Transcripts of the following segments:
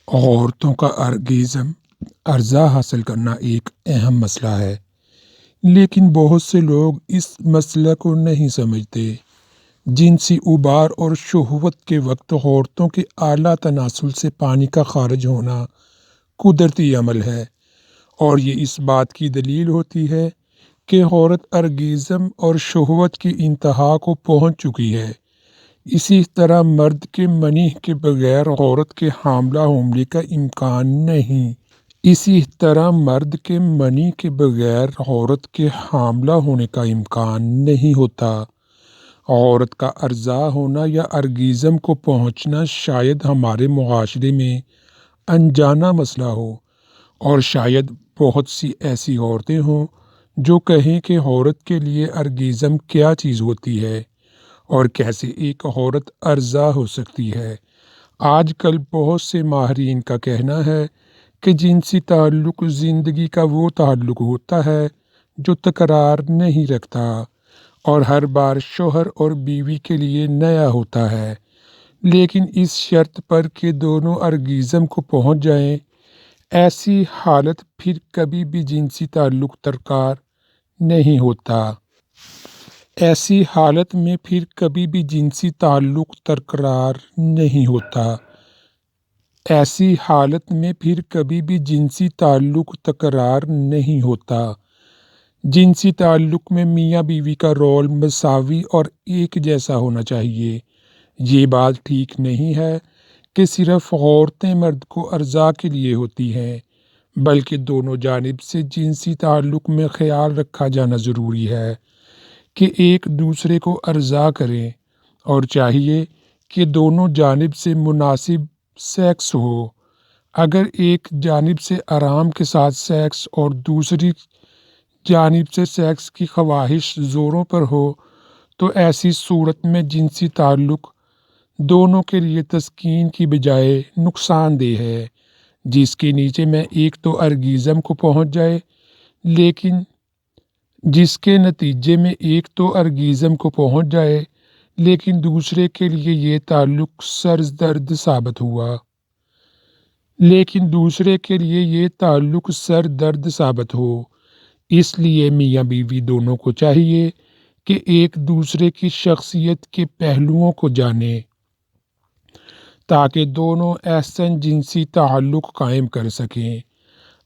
عورتوں کا ارگزم عرضہ حاصل کرنا ایک اہم مسئلہ ہے، لیکن بہت سے لوگ اس مسئلہ کو نہیں سمجھتے۔ جنسی ابار اور شہوت کے وقت عورتوں کے اعلیٰ تناسل سے پانی کا خارج ہونا قدرتی عمل ہے، اور یہ اس بات کی دلیل ہوتی ہے کہ عورت ارگزم اور شہوت کی انتہا کو پہنچ چکی ہے۔ اسی طرح مرد کے منی کے بغیر عورت کے حاملہ ہونے کا امکان نہیں۔ اسی طرح مرد کے منی کے بغیر عورت کے حاملہ ہونے کا امکان نہیں ہوتا۔ عورت کا عرضہ ہونا یا ارگزم کو پہنچنا شاید ہمارے معاشرے میں انجانا مسئلہ ہو، اور شاید بہت سی ایسی عورتیں ہوں جو کہیں کہ عورت کے لیے ارگزم کیا چیز ہوتی ہے اور کیسے ایک عورت عرضہ ہو سکتی ہے۔ آج کل بہت سے ماہرین کا کہنا ہے کہ جنسی تعلق زندگی کا وہ تعلق ہوتا ہے جو تکرار نہیں رکھتا اور ہر بار شوہر اور بیوی کے لیے نیا ہوتا ہے، لیکن اس شرط پر کہ دونوں ارگزم کو پہنچ جائیں۔ ایسی حالت پھر کبھی بھی جنسی تعلق تکرار نہیں ہوتا۔ ایسی حالت میں پھر کبھی بھی جنسی تعلق تکرار نہیں ہوتا۔ ایسی حالت میں پھر کبھی بھی جنسی تعلق تکرار نہیں ہوتا۔ جنسی تعلق میں میاں بیوی کا رول مساوی اور ایک جیسا ہونا چاہیے۔ یہ بات ٹھیک نہیں ہے کہ صرف عورتیں مرد کو عرضہ کے لیے ہوتی ہیں، بلکہ دونوں جانب سے جنسی تعلق میں خیال رکھا جانا ضروری ہے کہ ایک دوسرے کو عرضہ کریں، اور چاہیے کہ دونوں جانب سے مناسب سیکس ہو۔ اگر ایک جانب سے آرام کے ساتھ سیکس اور دوسری جانب سے سیکس کی خواہش زوروں پر ہو تو ایسی صورت میں جنسی تعلق دونوں کے لیے تسکین کی بجائے نقصان دہ ہے، جس کے نیچے میں ایک تو ارگزم کو پہنچ جائے لیکن جس کے نتیجے میں ایک تو ارگزم کو پہنچ جائے لیکن دوسرے کے لیے یہ تعلق سردرد ثابت ہوا۔ ہو۔ اس لیے میاں بیوی دونوں کو چاہیے کہ ایک دوسرے کی شخصیت کے پہلوؤں کو جانیں تاکہ دونوں احسن جنسی تعلق قائم کر سکیں۔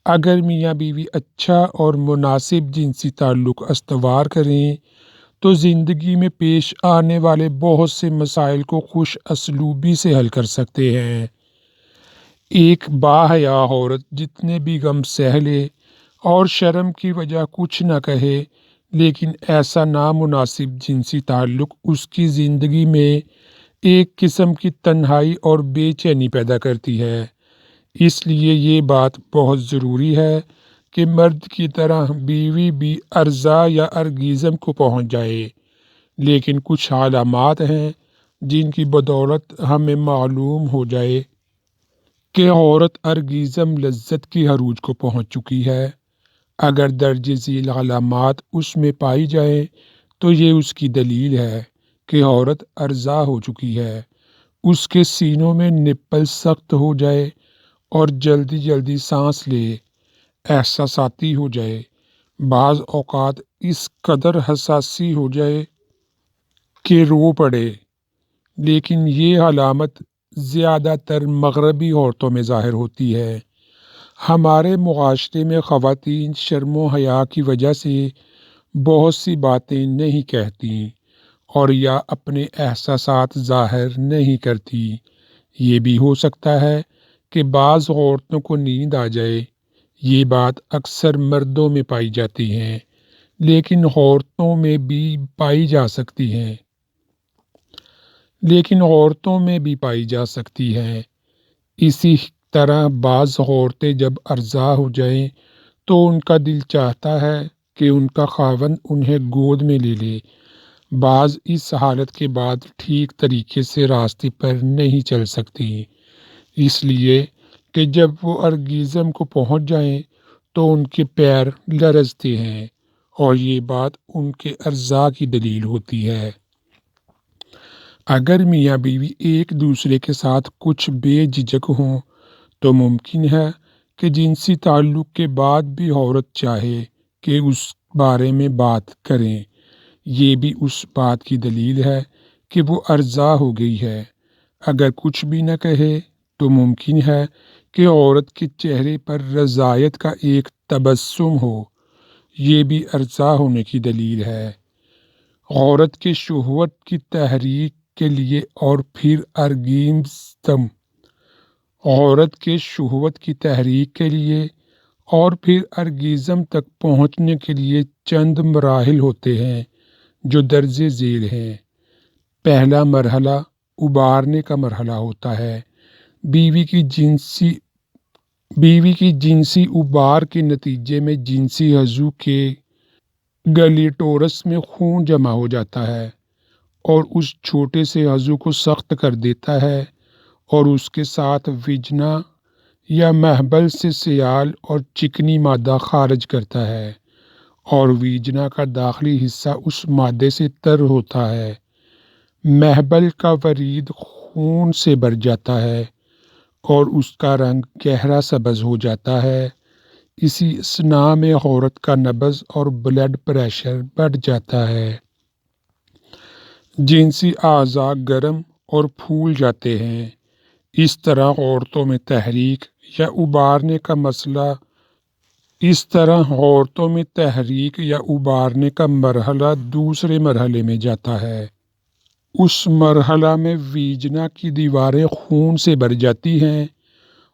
اگر میاں بیوی اچھا اور مناسب جنسی تعلق استوار کریں تو زندگی میں پیش آنے والے بہت سے مسائل کو خوش اسلوبی سے حل کر سکتے ہیں۔ ایک باحیا عورت جتنے بھی غم سہ لے اور شرم کی وجہ کچھ نہ کہے، لیکن ایسا نامناسب جنسی تعلق اس کی زندگی میں ایک قسم کی تنہائی اور بے چینی پیدا کرتی ہے۔ اس لیے یہ بات بہت ضروری ہے کہ مرد کی طرح بیوی بھی عرضہ یا ارگزم کو پہنچ جائے، لیکن کچھ علامات ہیں جن کی بدولت ہمیں معلوم ہو جائے کہ عورت ارگزم لذت کی عروج کو پہنچ چکی ہے۔ اگر درج ذیل علامات اس میں پائی جائیں تو یہ اس کی دلیل ہے کہ عورت عرضہ ہو چکی ہے۔ اس کے سینوں میں نپل سخت ہو جائے اور جلدی جلدی سانس لے، احساساتی ہو جائے، بعض اوقات اس قدر حساسی ہو جائے کہ رو پڑے۔ لیکن یہ علامت زیادہ تر مغربی عورتوں میں ظاہر ہوتی ہے۔ ہمارے معاشرے میں خواتین شرم و حیا کی وجہ سے بہت سی باتیں نہیں کہتی اور یا اپنے احساسات ظاہر نہیں کرتی۔ یہ بھی ہو سکتا ہے کہ بعض عورتوں کو نیند آ جائے۔ یہ بات اکثر مردوں میں پائی جاتی ہے، لیکن عورتوں میں بھی پائی جا سکتی ہے۔ اسی طرح بعض عورتیں جب عرضہ ہو جائیں تو ان کا دل چاہتا ہے کہ ان کا خاوند انہیں گود میں لے لے۔ بعض اس حالت کے بعد ٹھیک طریقے سے راستے پر نہیں چل سکتی، اس لیے کہ جب وہ ارگزم کو پہنچ جائیں تو ان کے پیر لرزتے ہیں، اور یہ بات ان کے عرضہ کی دلیل ہوتی ہے۔ اگر میاں بیوی ایک دوسرے کے ساتھ کچھ بے جھجک ہوں تو ممکن ہے کہ جنسی تعلق کے بعد بھی عورت چاہے کہ اس بارے میں بات کریں۔ یہ بھی اس بات کی دلیل ہے کہ وہ ارضا ہو گئی ہے۔ اگر کچھ بھی نہ کہے تو ممکن ہے کہ عورت کے چہرے پر رضایت کا ایک تبسم ہو۔ یہ بھی ارضا ہونے کی دلیل ہے۔ عورت کے شہوت کی تحریک کے لیے اور پھر ارگزم عورت کے شہوت کی تحریک کے لیے اور پھر ارگزم تک پہنچنے کے لیے چند مراحل ہوتے ہیں جو درج ذیل ہیں۔ پہلا مرحلہ ابارنے کا مرحلہ ہوتا ہے۔ بیوی کی جنسی ابار کے نتیجے میں جنسی عضو کے گلیٹورس میں خون جمع ہو جاتا ہے اور اس چھوٹے سے عضو کو سخت کر دیتا ہے اور اس کے ساتھ ویجنا یا محبل سے سیال اور چکنی مادہ خارج کرتا ہے، اور ویجنا کا داخلی حصہ اس مادے سے تر ہوتا ہے۔ محبل کا ورید خون سے بھر جاتا ہے اور اس کا رنگ گہرا سبز ہو جاتا ہے۔ اسی اثناء میں عورت کا نبض اور بلڈ پریشر بڑھ جاتا ہے۔ جنسی اعضاء گرم اور پھول جاتے ہیں۔ اس طرح عورتوں میں تحریک یا ابارنے کا مرحلہ دوسرے مرحلے میں جاتا ہے۔ اس مرحلہ میں ویجنا کی دیواریں خون سے بھر جاتی ہیں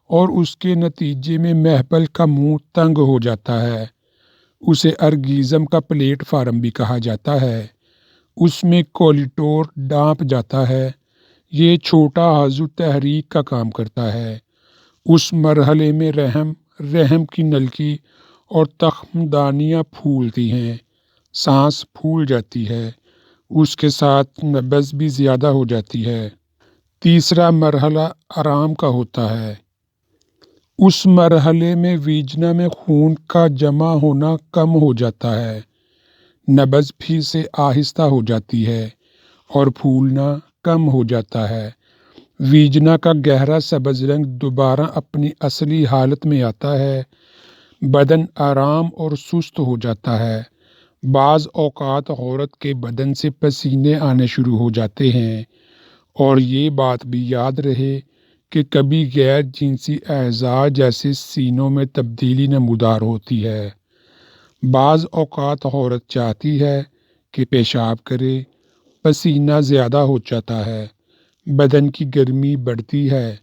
اور اس کے نتیجے میں محبل کا منہ تنگ ہو جاتا ہے۔ اسے ارگزم کا پلیٹ فارم بھی کہا جاتا ہے۔ اس میں کولیٹور ڈانپ جاتا ہے۔ یہ چھوٹا عضو تحریک کا کام کرتا ہے۔ اس مرحلے میں رحم کی نلکی اور تخم دانیاں پھولتی ہیں، سانس پھول جاتی ہے، اس کے ساتھ نبض بھی زیادہ ہو جاتی ہے۔ تیسرا مرحلہ آرام کا ہوتا ہے۔ اس مرحلے میں ویجنا میں خون کا جمع ہونا کم ہو جاتا ہے، نبض پھر سے آہستہ ہو جاتی ہے اور پھولنا کم ہو جاتا ہے۔ ویجنا کا گہرا سبز رنگ دوبارہ اپنی اصلی حالت میں آتا ہے۔ بدن آرام اور سست ہو جاتا ہے۔ بعض اوقات عورت کے بدن سے پسینے آنے شروع ہو جاتے ہیں، اور یہ بات بھی یاد رہے کہ کبھی غیر جنسی اعضاء جیسے سینوں میں تبدیلی نمودار ہوتی ہے۔ بعض اوقات عورت چاہتی ہے کہ پیشاب کرے، پسینہ زیادہ ہو جاتا ہے، بدن کی گرمی بڑھتی ہے۔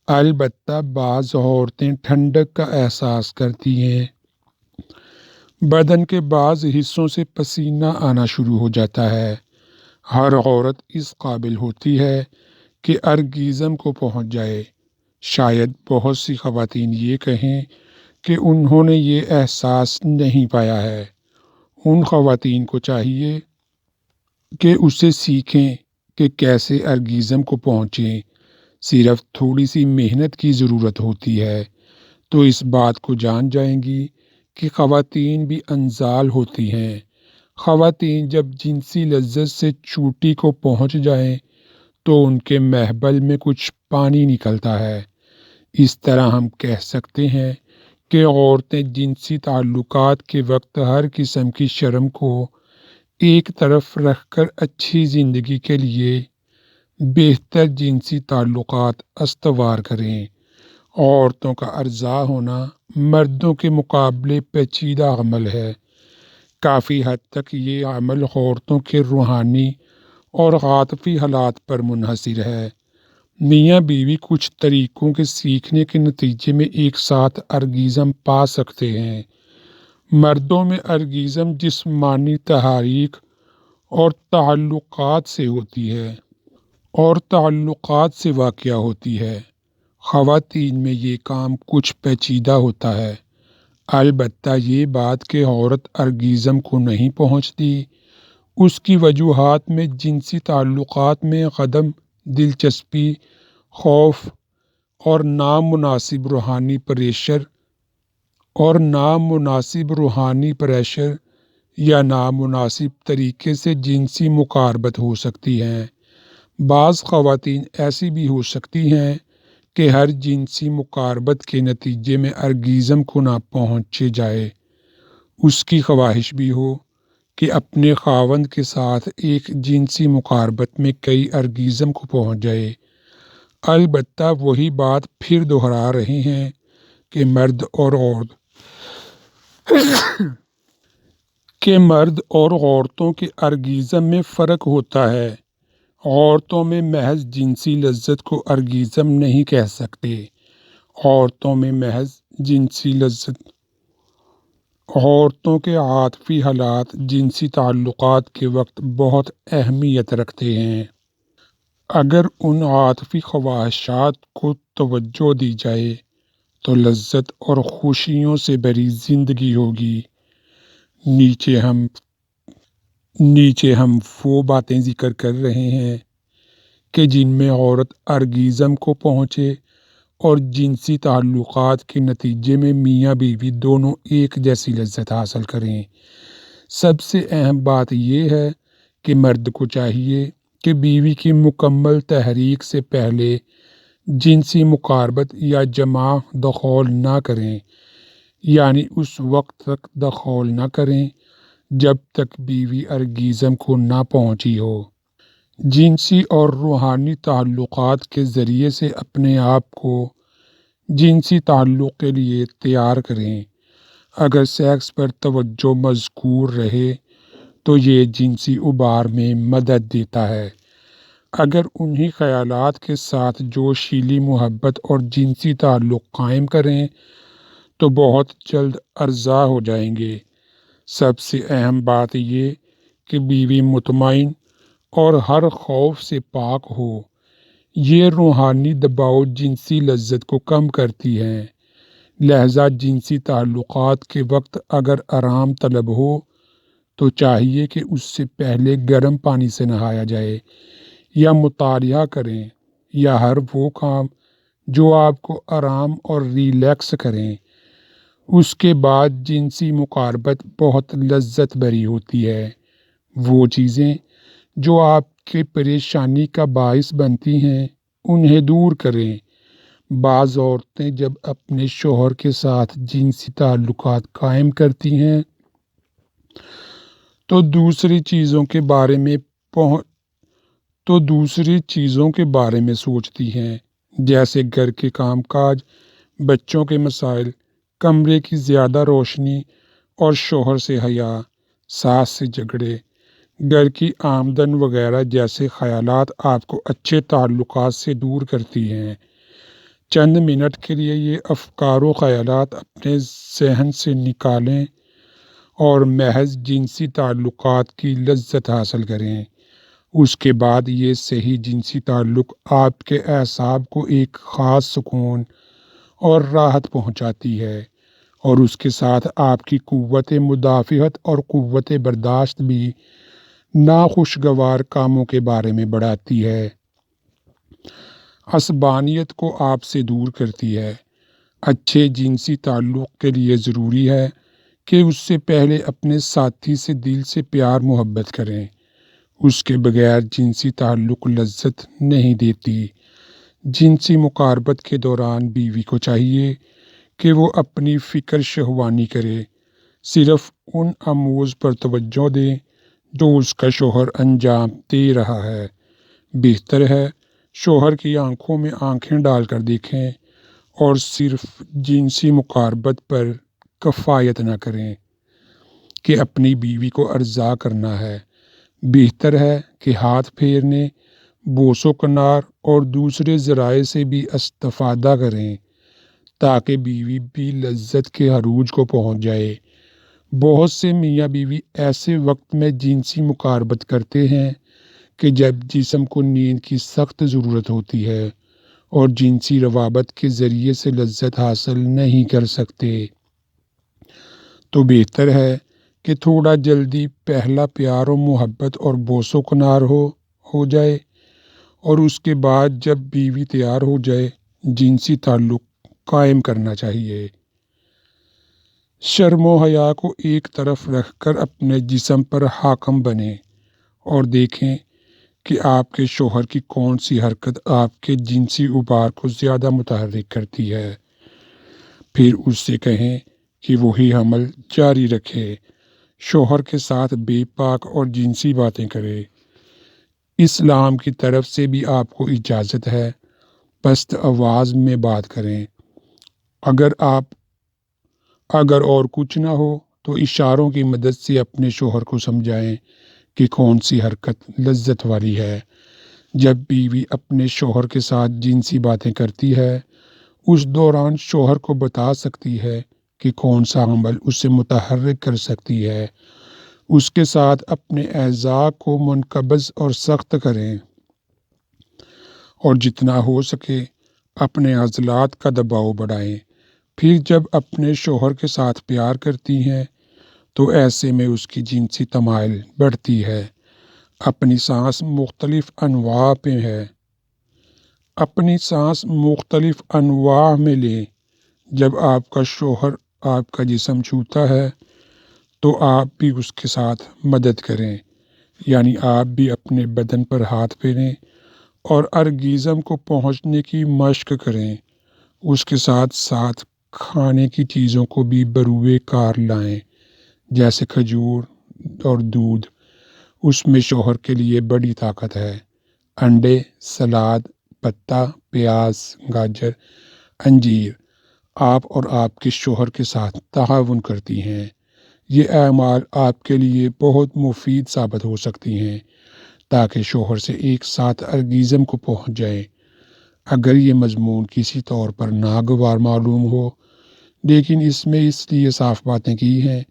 البتہ بعض عورتیں ٹھنڈک کا احساس کرتی ہیں۔ بدن کے بعض حصوں سے پسینہ آنا شروع ہو جاتا ہے۔ ہر عورت اس قابل ہوتی ہے کہ ارگزم کو پہنچ جائے۔ شاید بہت سی خواتین یہ کہیں کہ انہوں نے یہ احساس نہیں پایا ہے۔ ان خواتین کو چاہیے کہ اسے سیکھیں کہ کیسے ارگزم کو پہنچیں۔ صرف تھوڑی سی محنت کی ضرورت ہوتی ہے تو اس بات کو جان جائیں گی کہ خواتین بھی انزال ہوتی ہیں۔ خواتین جب جنسی لذت سے چوٹی کو پہنچ جائیں تو ان کے محبل میں کچھ پانی نکلتا ہے۔ اس طرح ہم کہہ سکتے ہیں کہ عورتیں جنسی تعلقات کے وقت ہر قسم کی شرم کو ایک طرف رکھ کر اچھی زندگی کے لیے بہتر جنسی تعلقات استوار کریں۔ عورتوں کا ارضا ہونا مردوں کے مقابلے پیچیدہ عمل ہے۔ کافی حد تک یہ عمل عورتوں کے روحانی اور عاطفی حالات پر منحصر ہے۔ میاں بیوی کچھ طریقوں کے سیکھنے کے نتیجے میں ایک ساتھ ارگزم پا سکتے ہیں۔ مردوں میں ارگزم جسمانی تحریک اور تعلقات سے واقع ہوتی ہے۔ خواتین میں یہ کام کچھ پیچیدہ ہوتا ہے۔ البتہ یہ بات کہ عورت ارگزم کو نہیں پہنچتی، اس کی وجوہات میں جنسی تعلقات میں عدم دلچسپی، خوف اور نامناسب روحانی پریشر یا نامناسب طریقے سے جنسی مقاربت ہو سکتی ہیں۔ بعض خواتین ایسی بھی ہو سکتی ہیں کہ ہر جنسی مقاربت کے نتیجے میں ارگیزم کو نہ پہنچے جائے۔ اس کی خواہش بھی ہو کہ اپنے خاوند کے ساتھ ایک جنسی مقاربت میں کئی ارگیزم کو پہنچ جائے۔ البتہ وہی بات پھر دہرا رہے ہیں کہ مرد اور عورتوں کے ارگیزم میں فرق ہوتا ہے۔ عورتوں میں محض جنسی لذت کو ارگیزم نہیں کہہ سکتے۔ عورتوں کے عاطفی حالات جنسی تعلقات کے وقت بہت اہمیت رکھتے ہیں۔ اگر ان عاطفی خواہشات کو توجہ دی جائے تو لذت اور خوشیوں سے بھری زندگی ہوگی۔ نیچے ہم وہ باتیں ذکر کر رہے ہیں کہ جن میں عورت ارگیزم کو پہنچے اور جنسی تعلقات کے نتیجے میں میاں بیوی دونوں ایک جیسی لذت حاصل کریں۔ سب سے اہم بات یہ ہے کہ مرد کو چاہیے کہ بیوی کی مکمل تحریک سے پہلے جنسی مقاربت یا جماع دخول نہ کریں، یعنی اس وقت تک دخول نہ کریں جب تک بیوی ارگیزم کو نہ پہنچی ہو۔ جنسی اور روحانی تعلقات کے ذریعے سے اپنے آپ کو جنسی تعلق کے لیے تیار کریں۔ اگر سیکس پر توجہ مذکور رہے تو یہ جنسی ابھار میں مدد دیتا ہے۔ اگر انہی خیالات کے ساتھ جوشیلی محبت اور جنسی تعلق قائم کریں تو بہت جلد ارضاء ہو جائیں گے۔ سب سے اہم بات یہ کہ بیوی مطمئن اور ہر خوف سے پاک ہو۔ یہ روحانی دباؤ جنسی لذت کو کم کرتی ہے۔ لہذا جنسی تعلقات کے وقت اگر آرام طلب ہو تو چاہیے کہ اس سے پہلے گرم پانی سے نہایا جائے یا مطالعہ کریں یا ہر وہ کام جو آپ کو آرام اور ریلیکس کریں۔ اس کے بعد جنسی مقاربت بہت لذت بھری ہوتی ہے۔ وہ چیزیں جو آپ کے پریشانی کا باعث بنتی ہیں انہیں دور کریں۔ بعض عورتیں جب اپنے شوہر کے ساتھ جنسی تعلقات قائم کرتی ہیں تو دوسری چیزوں کے بارے میں سوچتی ہیں، جیسے گھر کے کام کاج، بچوں کے مسائل، کمرے کی زیادہ روشنی اور شوہر سے حیا، ساس سے جھگڑے، گھر کی آمدن وغیرہ جیسے خیالات آپ کو اچھے تعلقات سے دور کرتی ہیں۔ چند منٹ کے لیے یہ افکار و خیالات اپنے ذہن سے نکالیں اور محض جنسی تعلقات کی لذت حاصل کریں۔ اس کے بعد یہ صحیح جنسی تعلق آپ کے اعصاب کو ایک خاص سکون اور راحت پہنچاتی ہے اور اس کے ساتھ آپ کی قوت مدافعت اور قوت برداشت بھی ناخوشگوار کاموں کے بارے میں بڑھاتی ہے، عصبانیت کو آپ سے دور کرتی ہے۔ اچھے جنسی تعلق کے لیے ضروری ہے کہ اس سے پہلے اپنے ساتھی سے دل سے پیار محبت کریں۔ اس کے بغیر جنسی تعلق لذت نہیں دیتی۔ جنسی مقاربت کے دوران بیوی کو چاہیے کہ وہ اپنی فکر شہوانی کرے، صرف ان امور پر توجہ دے جو اس کا شوہر انجام دے رہا ہے۔ بہتر ہے شوہر کی آنکھوں میں آنکھیں ڈال کر دیکھیں اور صرف جنسی مقاربت پر کفایت نہ کریں کہ اپنی بیوی کو ارضاء کرنا ہے۔ بہتر ہے کہ ہاتھ پھیرنے، بوس و کنار اور دوسرے ذرائع سے بھی استفادہ کریں تاکہ بیوی بھی لذت کے عروج کو پہنچ جائے۔ بہت سے میاں بیوی ایسے وقت میں جنسی مقاربت کرتے ہیں کہ جب جسم کو نیند کی سخت ضرورت ہوتی ہے اور جنسی روابط کے ذریعے سے لذت حاصل نہیں کر سکتے۔ تو بہتر ہے کہ تھوڑا جلدی پہلا پیار و محبت اور بوس و کنار ہو جائے اور اس کے بعد جب بیوی تیار ہو جائے جنسی تعلق قائم کرنا چاہیے۔ شرم و حیا کو ایک طرف رکھ کر اپنے جسم پر حاکم بنیں اور دیکھیں کہ آپ کے شوہر کی کون سی حرکت آپ کے جنسی ابھار کو زیادہ متحرک کرتی ہے، پھر اس سے کہیں کہ وہی عمل جاری رکھے، شوہر کے ساتھ بے پاک اور جنسی باتیں کرے۔ اسلام کی طرف سے بھی آپ کو اجازت ہے پست آواز میں بات کریں۔ اگر اور کچھ نہ ہو تو اشاروں کی مدد سے اپنے شوہر کو سمجھائیں کہ کون سی حرکت لذت والی ہے۔ جب بیوی اپنے شوہر کے ساتھ جنسی باتیں کرتی ہے، اس دوران شوہر کو بتا سکتی ہے کہ کون سا عمل اسے متحرک کر سکتی ہے۔ اس کے ساتھ اپنے اعضاء کو منقبض اور سخت کریں اور جتنا ہو سکے اپنے عضلات کا دباؤ بڑھائیں۔ پھر جب اپنے شوہر کے ساتھ پیار کرتی ہیں تو ایسے میں اس کی جنسی تمائل بڑھتی ہے۔ اپنی سانس مختلف انواع پہ ہے۔ اپنی سانس مختلف انواع میں لیں۔ جب آپ کا شوہر آپ کا جسم چھوتا ہے تو آپ بھی اس کے ساتھ مدد کریں، یعنی آپ بھی اپنے بدن پر ہاتھ پھیریں اور ارگیزم کو پہنچنے کی مشق کریں۔ اس کے ساتھ ساتھ کھانے کی چیزوں کو بھی بروئے کار لائیں، جیسے کھجور اور دودھ۔ اس میں شوہر کے لیے بڑی طاقت ہے۔ انڈے، سلاد، پتا، پیاز، گاجر، انجیر۔ آپ اور آپ کے شوہر کے ساتھ تعاون کرتی ہیں۔ یہ اعمال آپ کے لیے بہت مفید ثابت ہو سکتی ہیں تاکہ شوہر سے ایک ساتھ ارگیزم کو پہنچ جائیں۔ اگر یہ مضمون کسی طور پر ناگوار معلوم ہو، لیکن اس میں اس لیے صاف باتیں کی ہیں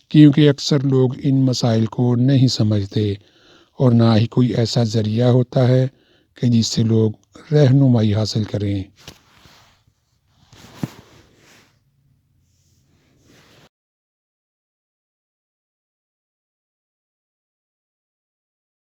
کیونکہ اکثر لوگ ان مسائل کو نہیں سمجھتے اور نہ ہی کوئی ایسا ذریعہ ہوتا ہے کہ جس سے لوگ رہنمائی حاصل کریں۔